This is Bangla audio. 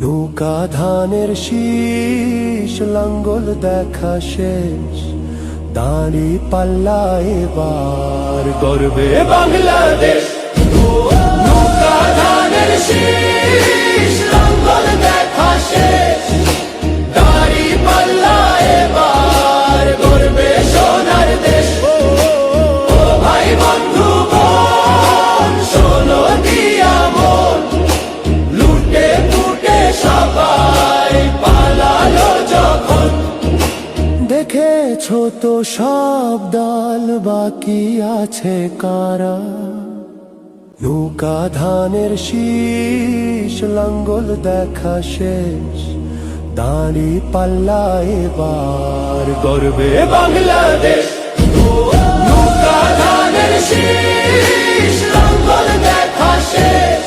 নৌকা ধানের শীষ, লাঙ্গল দেখা শেষ, দাঁড়ি পাল্লা এবার গর্বে বাংলাদেশ। নৌকা ধানের শীষ, লাঙ্গল দেখা শেষ, দাঁড়ি পাল্লা এবার গর্বে সোনার দেশ। ও ভাই বন্ধু বোন, শোনো দিয়া মন, লুটে পুটে সবাই পালালো যখন। দেখেছো তো সব দল, বাকি আছে কারা? নৌকা ধানের শীষ, লাঙ্গল দেখা শেষ, দাঁড়ি পাল্লা এবার গর্বে বাংলাদেশ। নৌকা ধানের শীষ, লাঙ্গল দেখা শেষ,